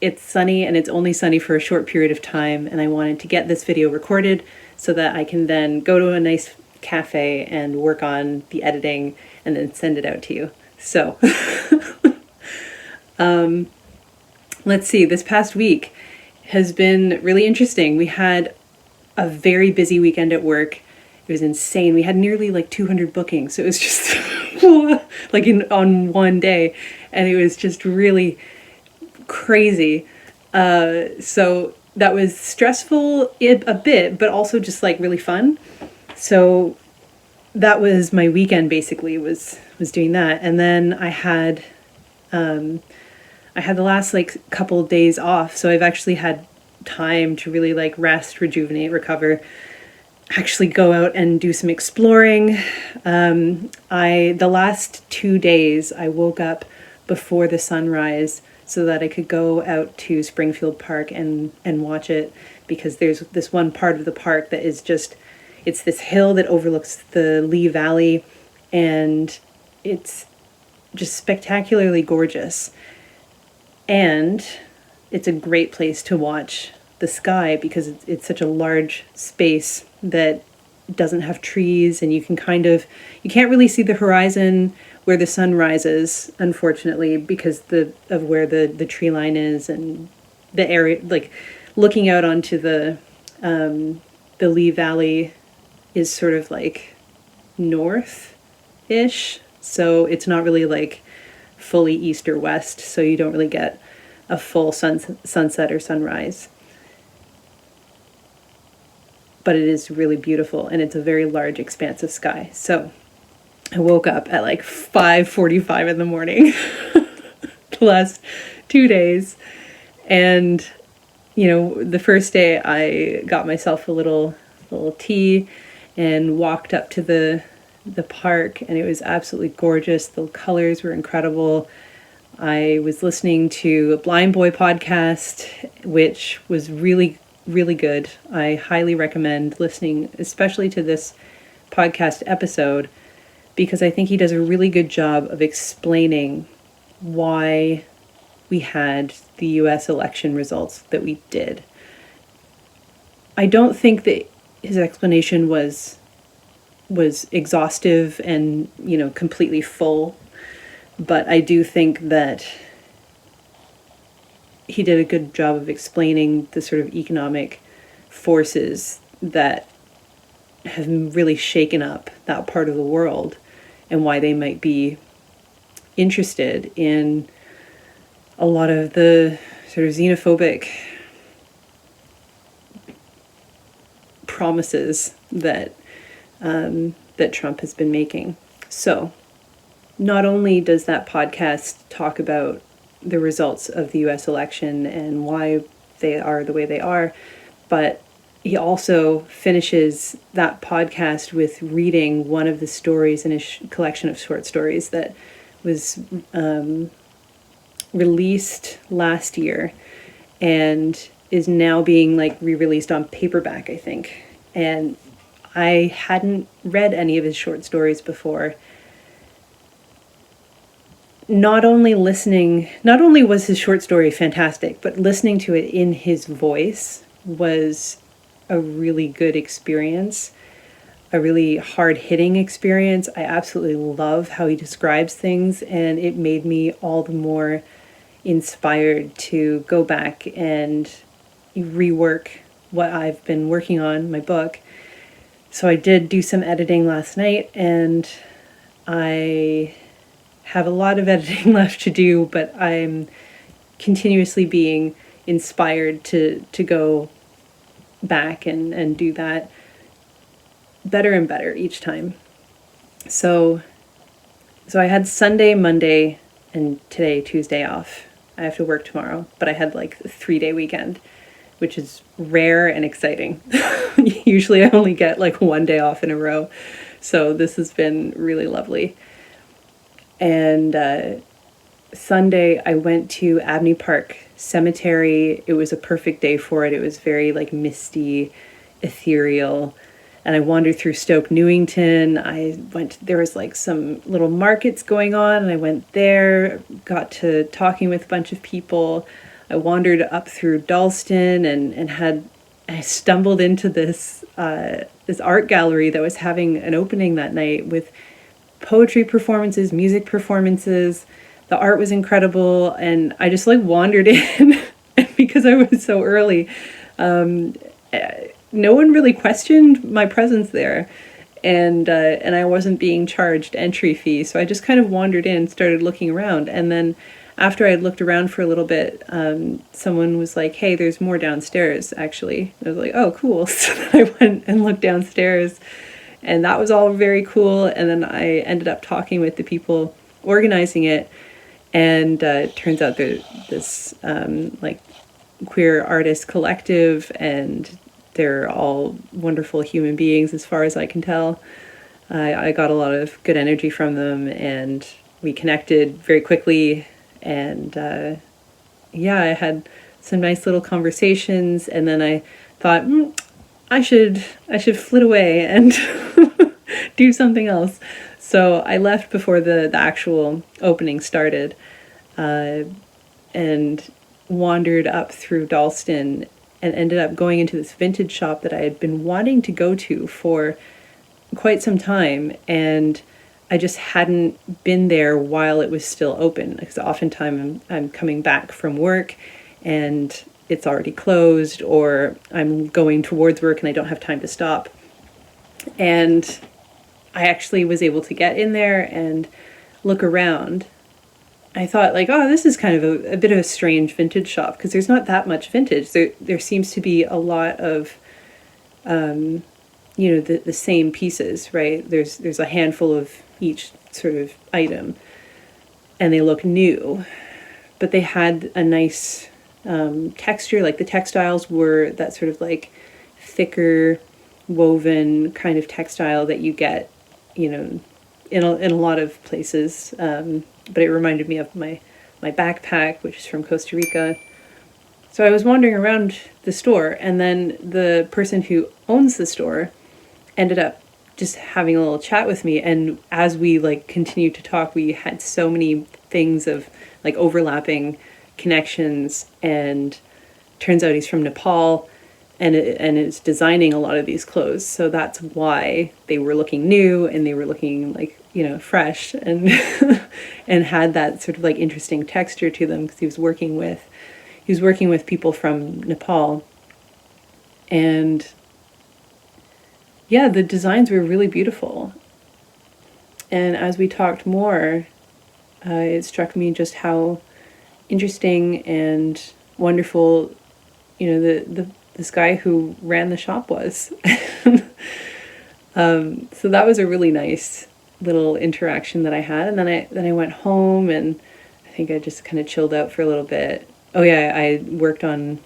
it's sunny, and it's only sunny for a short period of time, and I wanted to get this video recorded so that I can then go to a nice cafe and work on the editing and then send it out to you. So let's see, this past week has been really interesting. We had a very busy weekend at work. It was insane. We had nearly like 200 bookings. So it was just like on one day, and it was just really crazy. So that was stressful a bit, but also just like really fun. So that was my weekend, basically, was doing that. And then I had the last like couple of days off, so I've actually had time to really like rest, rejuvenate, recover, actually go out and do some exploring. The last 2 days I woke up before the sunrise so that I could go out to Springfield Park and watch it, because there's this one part of the park that is just, it's this hill that overlooks the Lee Valley, and it's just spectacularly gorgeous. And it's a great place to watch the sky because it's such a large space that doesn't have trees, and you can't really see the horizon where the sun rises, unfortunately, because of where the tree line is, and the area, like looking out onto the Lee Valley is sort of like north-ish, so it's not really like fully east or west, so you don't really get a full sunset or sunrise. But it is really beautiful, and it's a very large expanse of sky. So I woke up at like 5:45 in the morning the last 2 days, and the first day I got myself a little tea and walked up to the park, and it was absolutely gorgeous. The colors were incredible. I was listening to a Blind Boy podcast, which was really, really good. I highly recommend listening, especially to this podcast episode, because I think he does a really good job of explaining why we had the US election results that we did. I don't think that his explanation was exhaustive and, completely full, but I do think that he did a good job of explaining the sort of economic forces that have really shaken up that part of the world, and why they might be interested in a lot of the sort of xenophobic promises that Trump has been making. So not only does that podcast talk about the results of the US election and why they are the way they are, but he also finishes that podcast with reading one of the stories in his collection of short stories that was released last year and is now being like re-released on paperback, I think. And I hadn't read any of his short stories before. Not only was his short story fantastic, but listening to it in his voice was a really good experience, a really hard-hitting experience. I absolutely love how he describes things, and it made me all the more inspired to go back and rework what I've been working on, my book. So I did do some editing last night, and I have a lot of editing left to do, but I'm continuously being inspired to go back and do that better and better each time. So I had Sunday, Monday, and today, Tuesday, off. I have to work tomorrow, but I had like a 3-day weekend, which is rare and exciting. Usually I only get like 1 day off in a row. So this has been really lovely. And Sunday I went to Abney Park Cemetery. It was a perfect day for it. It was very like misty, ethereal. And I wandered through Stoke Newington. There was like some little markets going on, and I went there, got to talking with a bunch of people. I wandered up through Dalston and I stumbled into this art gallery that was having an opening that night with poetry performances, music performances. The art was incredible, and I just like wandered in. And because I was so early, no one really questioned my presence there, and I wasn't being charged entry fee, so I just kind of wandered in, started looking around, and then after I had looked around for a little bit, someone was like, "Hey, there's more downstairs, actually." And I was like, "Oh, cool." So I went and looked downstairs, and that was all very cool. And then I ended up talking with the people organizing it, and it turns out there's this like queer artist collective, and they're all wonderful human beings as far as I can tell. I got a lot of good energy from them, and we connected very quickly. And yeah, I had some nice little conversations, and then I thought, I should flit away and do something else. So I left before the actual opening started, and wandered up through Dalston and ended up going into this vintage shop that I had been wanting to go to for quite some time, and I just hadn't been there while it was still open, because oftentimes I'm coming back from work and it's already closed, or I'm going towards work and I don't have time to stop. And I actually was able to get in there and look around. I thought, like, oh, this is kind of a bit of a strange vintage shop, because there's not that much vintage. There seems to be a lot of the same pieces, right? There's a handful of each sort of item, and they look new, but they had a nice texture. Like the textiles were that sort of like thicker woven kind of textile that you get, in a lot of places. But it reminded me of my backpack, which is from Costa Rica. So I was wandering around the store, and then the person who owns the store ended up just having a little chat with me. And as we like continued to talk, we had so many things of like overlapping connections. And turns out he's from Nepal, and is designing a lot of these clothes. So that's why they were looking new, and they were looking like, fresh, and and had that sort of like interesting texture to them, because he was working with people from Nepal. And yeah, the designs were really beautiful. And as we talked more, it struck me just how interesting and wonderful, this guy who ran the shop was. So that was a really nice little interaction that I had. And then I went home, and I think I just kind of chilled out for a little bit. Oh yeah, I worked on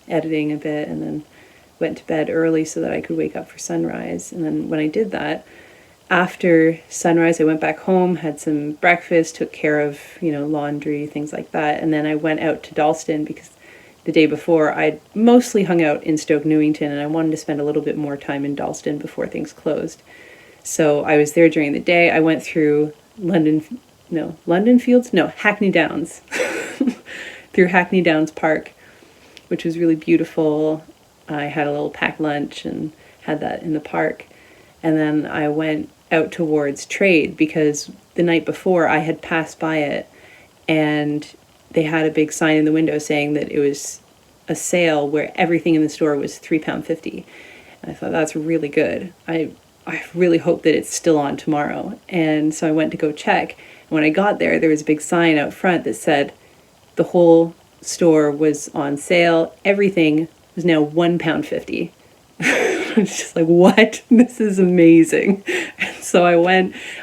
editing a bit, and then went to bed early so that I could wake up for sunrise. And then when I did that, after sunrise, I went back home, had some breakfast, took care of, laundry, things like that. And then I went out to Dalston, because the day before I'd mostly hung out in Stoke Newington, and I wanted to spend a little bit more time in Dalston before things closed. So I was there during the day. I went through Hackney Downs, through Hackney Downs Park, which was really beautiful. I had a little packed lunch and had that in the park. And then I went out towards Trade, because the night before I had passed by it, and they had a big sign in the window saying that it was a sale where everything in the store was £3.50. And I thought, that's really good. I really hope that it's still on tomorrow. And so I went to go check. And when I got there was a big sign out front that said the whole store was on sale. Everything was now £1.50. I was just like, what? This is amazing. And so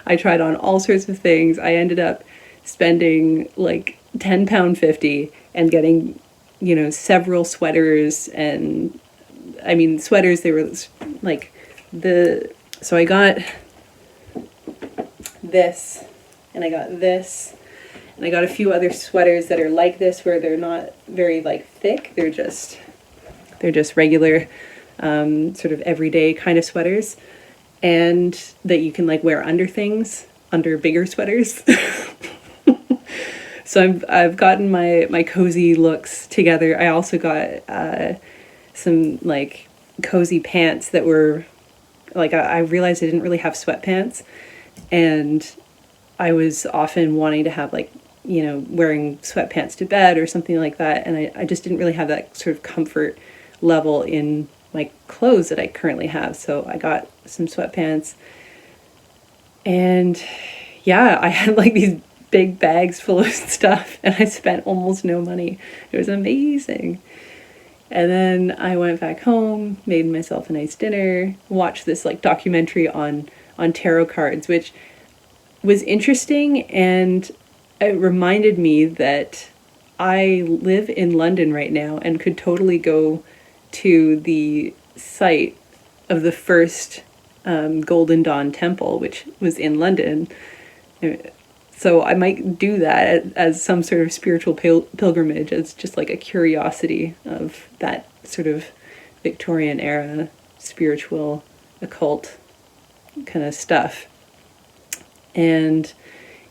I tried on all sorts of things. I ended up spending like £10.50 and getting, several sweaters. And I mean, sweaters, they were like so I got this, and I got this, and I got a few other sweaters that are like this, where they're not very like thick. They're just regular, sort of everyday kind of sweaters, and that you can like wear under things, under bigger sweaters. So I've gotten my cozy looks together. I also got some like cozy pants that were like I realized I didn't really have sweatpants, and I was often wanting to have like, you know, wearing sweatpants to bed or something like that, and I just didn't really have that sort of comfort level in my clothes that I currently have. So I got some sweatpants, and yeah, I had like these big bags full of stuff, and I spent almost no money. It was amazing. And then I went back home, made myself a nice dinner, watched this like documentary on tarot cards, which was interesting, and it reminded me that I live in London right now and could totally go to the site of the first Golden Dawn temple, which was in London. So I might do that as some sort of spiritual pilgrimage, as just like a curiosity of that sort of Victorian era spiritual occult kind of stuff. And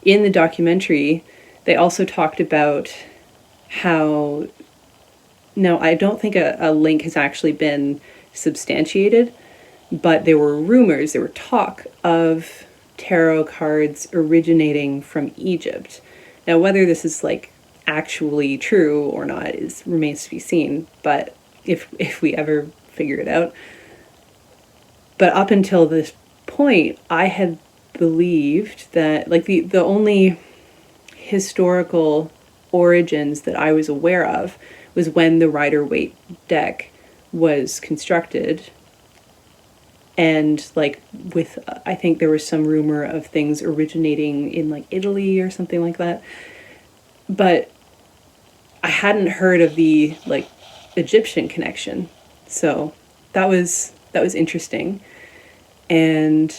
in the documentary, they also talked about how, now I don't think a link has actually been substantiated, but there were rumors, there were talk of tarot cards originating from Egypt. Now, whether this is like actually true or not remains to be seen, but if we ever figure it out. But up until this point, I had believed that like the only historical origins that I was aware of was when the Rider-Waite deck was constructed, and like with I think there was some rumor of things originating in like Italy or something like that, but I hadn't heard of the like Egyptian connection. So that was interesting, and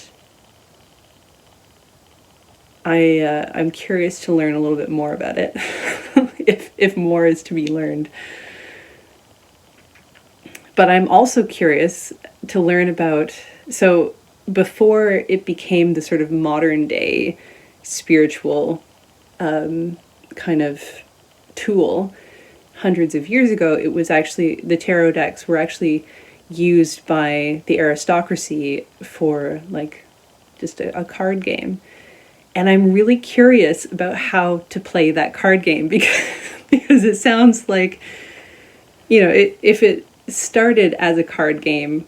I'm curious to learn a little bit more about it, if more is to be learned. But I'm also curious to learn about, so before it became the sort of modern day spiritual kind of tool, hundreds of years ago, it was actually, the tarot decks were actually used by the aristocracy for like just a card game. And I'm really curious about how to play that card game, because it sounds like, you know, if it started as a card game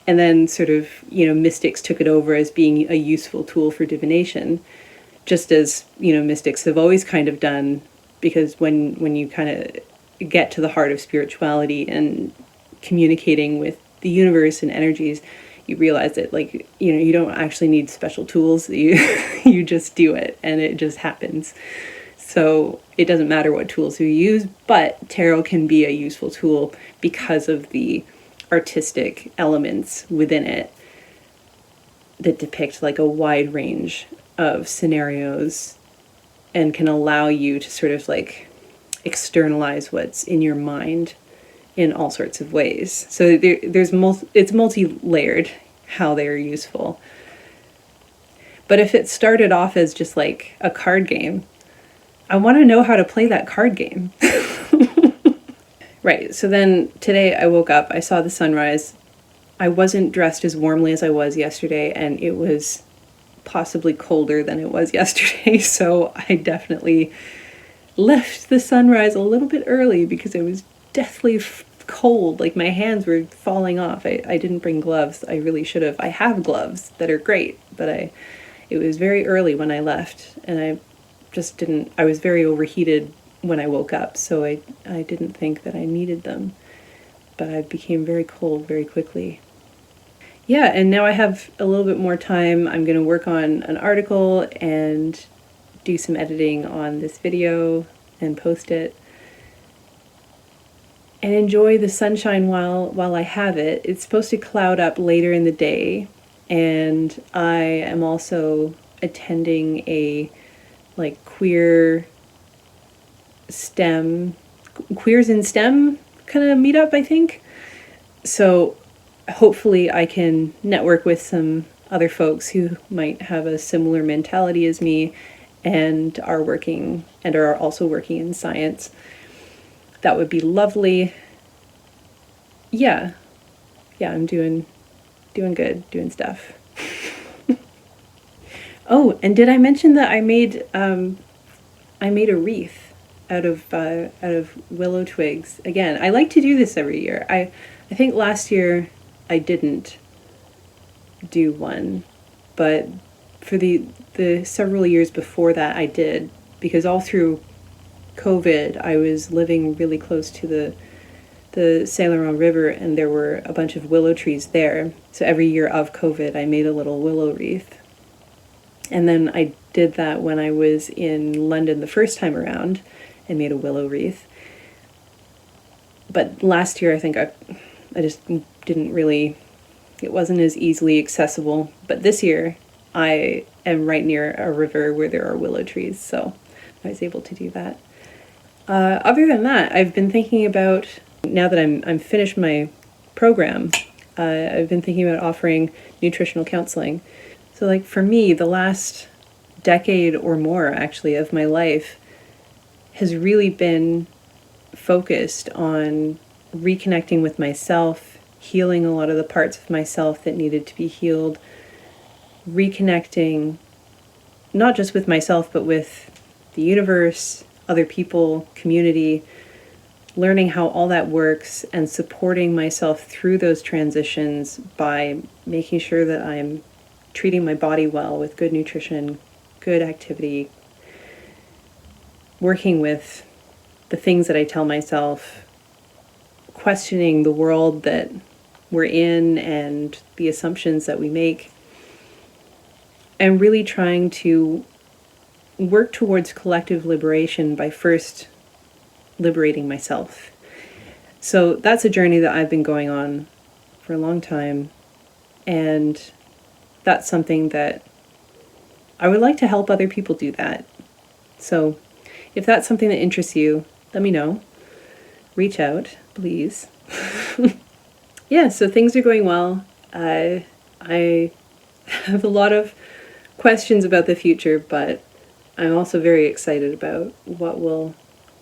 and then sort of, you know, mystics took it over as being a useful tool for divination, just as, you know, mystics have always kind of done, because when you kind of get to the heart of spirituality and communicating with the universe and energies, you realize that, like, you know, you don't actually need special tools. You just do it, and it just happens. So it doesn't matter what tools you use, but tarot can be a useful tool because of the artistic elements within it that depict like a wide range of scenarios and can allow you to sort of like externalize what's in your mind in all sorts of ways. So it's multi-layered how they're useful. But if it started off as just like a card game, I want to know how to play that card game. Right, so then today I woke up, I saw the sunrise. I wasn't dressed as warmly as I was yesterday, and it was possibly colder than it was yesterday, so I definitely left the sunrise a little bit early because it was deathly cold. Like my hands were falling off. I didn't bring gloves. I really should have. I have gloves that are great, but it was very early when I left, and I just didn't, I was very overheated when I woke up, so I didn't think that I needed them, but I became very cold very quickly. Yeah, and now I have a little bit more time. I'm going to work on an article and do some editing on this video and post it, and enjoy the sunshine while I have it. It's supposed to cloud up later in the day, and I am also attending a like queers in STEM kind of meetup, I think. So hopefully I can network with some other folks who might have a similar mentality as me and are also working in science. That would be lovely. Yeah. Yeah, I'm doing good, doing stuff. Oh, and did I mention that I made a wreath out of willow twigs? Again, I like to do this every year. I think last year I didn't do one, but for the several years before that I did, because all through COVID I was living really close to the Saint Laurent River, and there were a bunch of willow trees there. So every year of COVID I made a little willow wreath. And then I did that when I was in London the first time around and made a willow wreath. But last year I think I just didn't really, it wasn't as easily accessible. But this year I am right near a river where there are willow trees, so I was able to do that. Other than that, I've been thinking about, now that I'm finished my program, I've been thinking about offering nutritional counseling. So like for me, the last decade or more actually of my life has really been focused on reconnecting with myself, healing a lot of the parts of myself that needed to be healed, reconnecting not just with myself, but with the universe, other people, community, learning how all that works and supporting myself through those transitions by making sure that I'm treating my body well with good nutrition, good activity, working with the things that I tell myself, questioning the world that we're in and the assumptions that we make, and really trying to work towards collective liberation by first liberating myself. So that's a journey that I've been going on for a long time, and that's something that I would like to help other people do that. So if that's something that interests you, let me know. Reach out, please. Yeah, so things are going well. I have a lot of questions about the future, but I'm also very excited about what will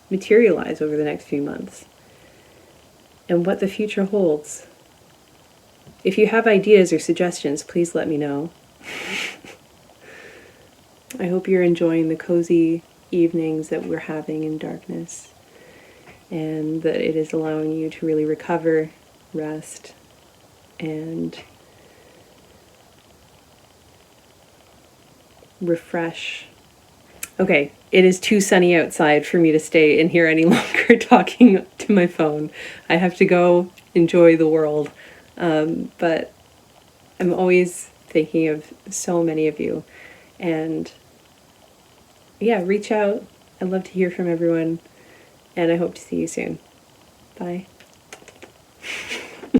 materialize over the next few months and what the future holds. If you have ideas or suggestions, please let me know. I hope you're enjoying the cozy evenings that we're having in darkness, and that it is allowing you to really recover, rest, and refresh. Okay, it is too sunny outside for me to stay in here any longer talking to my phone. I have to go enjoy the world. But I'm always thinking of so many of you. And yeah, reach out. I'd love to hear from everyone. And I hope to see you soon. Bye.